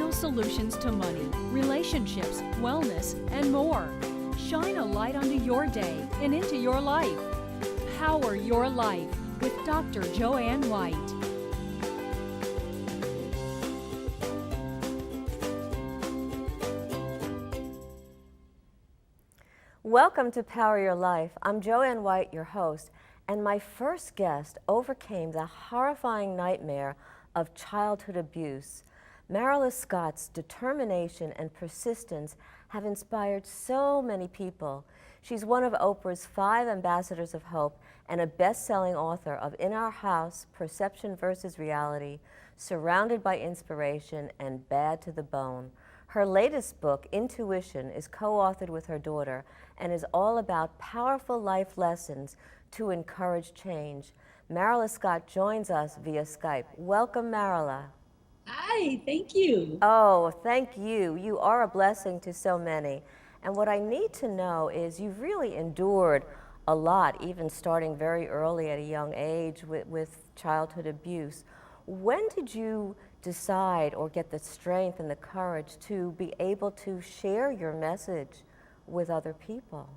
natural solutions to money, relationships, wellness, and more. Shine a light onto your day and into your life. Power Your Life with Dr. Joanne White. Welcome to Power Your Life. I'm Joanne White, your host, and my first guest overcame the horrifying nightmare of childhood abuse. Marilla Scott's determination and persistence have inspired so many people. She's one of Oprah's 5 ambassadors of hope and a best-selling author of In Our House, Perception versus Reality, Surrounded by Inspiration, and Bad to the Bone. Her latest book, Intuition, is co-authored with her daughter and is all about powerful life lessons to encourage change. Marilla Scott joins us via Skype. Welcome, Marilla. Hi, thank you. Oh, thank you. You are a blessing to so many. And what I need to know is you've really endured a lot, even starting very early at a young age with childhood abuse. When did you decide or get the strength and the courage to be able to share your message with other people?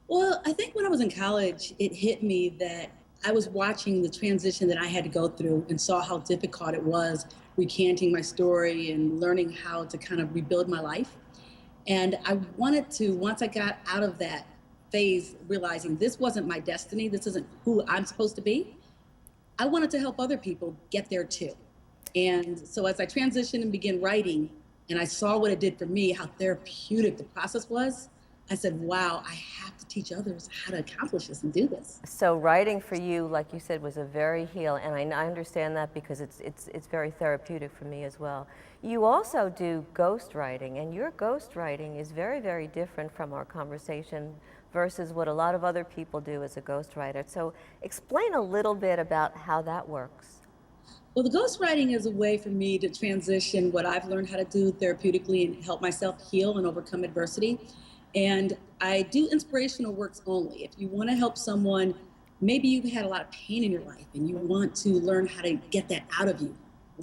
Well, I think when I was in college, it hit me that I was watching the transition that I had to go through and saw how difficult it was recanting my story and learning how to kind of rebuild my life. And I wanted to, once I got out of that phase, realizing this wasn't my destiny, this isn't who I'm supposed to be, I wanted to help other people get there too. And so as I transitioned and began writing, and I saw what it did for me, how therapeutic the process was, I said, wow, I have to teach others how to accomplish this and do this. So writing for you, like you said, was a very healing, and I understand that because it's very therapeutic for me as well. You also do ghostwriting, and your ghostwriting is very, very different from our conversation versus what a lot of other people do as a ghostwriter. So explain a little bit about how that works. Well, the ghostwriting is a way for me to transition what I've learned how to do therapeutically and help myself heal and overcome adversity. And I do inspirational works only. If you want to help someone, maybe you've had a lot of pain in your life and you want to learn how to get that out of you.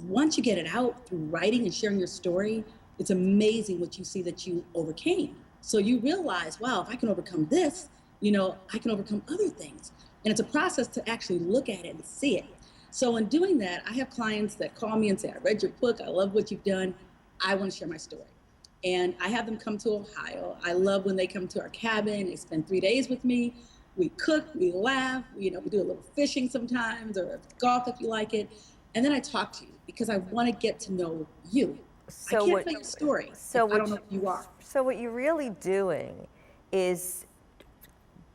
Once you get it out through writing and sharing your story, it's amazing what you see that you overcame. So you realize, wow, if I can overcome this, I can overcome other things. And it's a process to actually look at it and see it. So in doing that, I have clients that call me and say, I read your book, I love what you've done, I want to share my story. And I have them come to Ohio. I love when they come to our cabin, they spend 3 days with me, we cook, we laugh, we do a little fishing sometimes, or golf if you like it. And then I talk to you because I want to get to know you. I can't tell your story if I don't know who you are. So what you're really doing is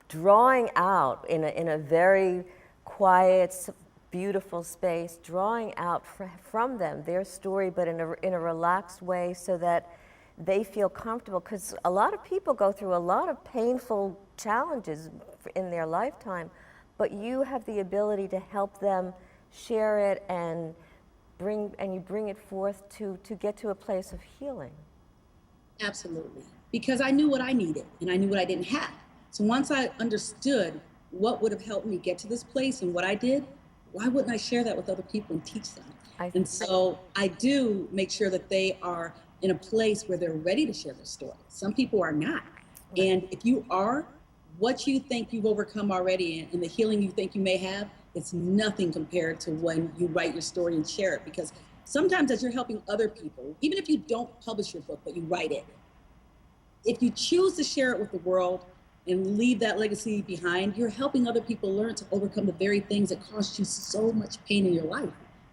drawing out in a very quiet, beautiful space, drawing out from them their story, but in a relaxed way so that they feel comfortable. Because a lot of people go through a lot of painful challenges in their lifetime, but you have the ability to help them share it and you bring it forth to get to a place of healing. Absolutely. Because I knew what I needed and I knew what I didn't have. So once I understood what would have helped me get to this place and what I did, why wouldn't I share that with other people and teach them? And so I do make sure that they are in a place where they're ready to share their story. Some people are not. And if you are, what you think you've overcome already and the healing you think you may have, it's nothing compared to when you write your story and share it. Because sometimes as you're helping other people, even if you don't publish your book, but you write it, if you choose to share it with the world and leave that legacy behind, you're helping other people learn to overcome the very things that cost you so much pain in your life.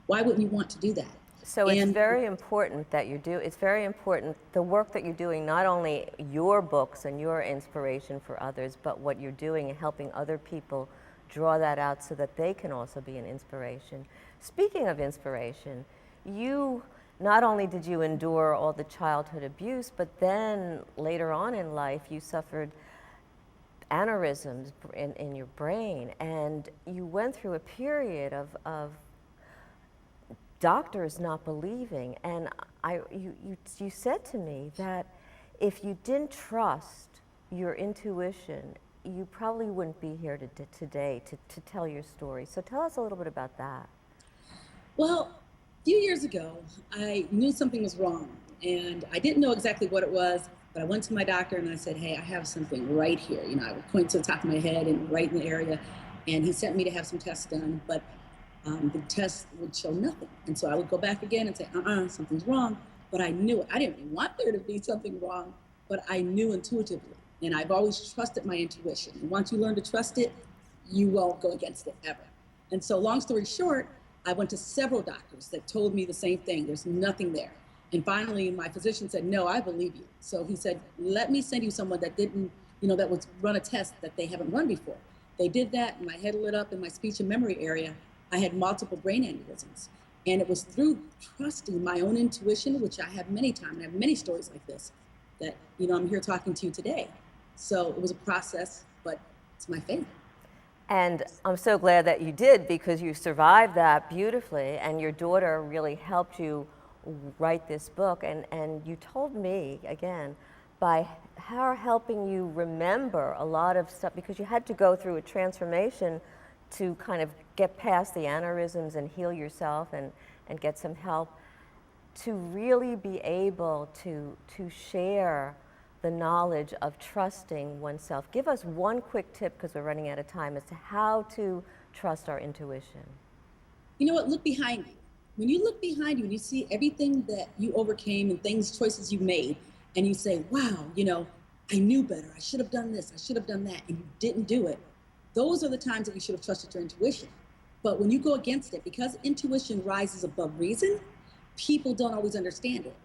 Why wouldn't you want to do that? So it's very important that it's very important, the work that you're doing, not only your books and your inspiration for others, but what you're doing and helping other people draw that out so that they can also be an inspiration. Speaking of inspiration, you not only did you endure all the childhood abuse, but then later on in life you suffered aneurysms in your brain, and you went through a period of doctors not believing. And you said to me that if you didn't trust your intuition, you probably wouldn't be here today to tell your story. So tell us a little bit about that. Well, few years ago, I knew something was wrong, and I didn't know exactly what it was, but I went to my doctor and I said, "Hey, I have something right here." I would point to the top of my head and right in the area, and he sent me to have some tests done, but the test would show nothing. And so I would go back again and say, something's wrong. But I knew it. I didn't want there to be something wrong, but I knew intuitively. And I've always trusted my intuition. And once you learn to trust it, you won't go against it ever. And so, long story short, I went to several doctors that told me the same thing. There's nothing there. And finally, my physician said, "No, I believe you." So he said, "Let me send you someone that didn't, that would run a test that they haven't run before." They did that, and my head lit up in my speech and memory area. I had multiple brain aneurysms. And it was through trusting my own intuition, which I have many times, I have many stories like this, that, I'm here talking to you today. So it was a process, but it's my faith. And I'm so glad that you did, because you survived that beautifully, and your daughter really helped you write this book. And you told me, again, by her helping you remember a lot of stuff, because you had to go through a transformation to kind of get past the aneurysms and heal yourself and get some help, to really be able to share the knowledge of trusting oneself. Give us one quick tip, because we're running out of time, as to how to trust our intuition. You know what? Look behind you. When you look behind you and you see everything that you overcame and choices you made, and you say, "Wow, I knew better. I should have done this. I should have done that," and you didn't do it. Those are the times that you should have trusted your intuition. But when you go against it, because intuition rises above reason, people don't always understand it.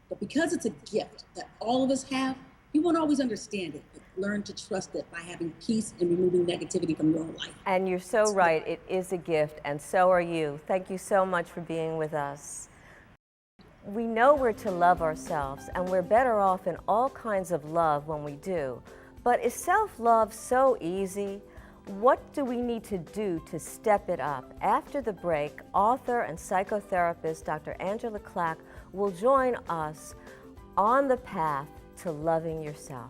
But because it's a gift that all of us have, you won't always understand it. But learn to trust it by having peace and removing negativity from your own life. And you're so right. It is a gift, and so are you. Thank you so much for being with us. We know we're to love ourselves, and we're better off in all kinds of love when we do. But is self-love so easy? What do we need to do to step it up? After the break, author and psychotherapist Dr. Angela Clack will join us on the path to loving yourself.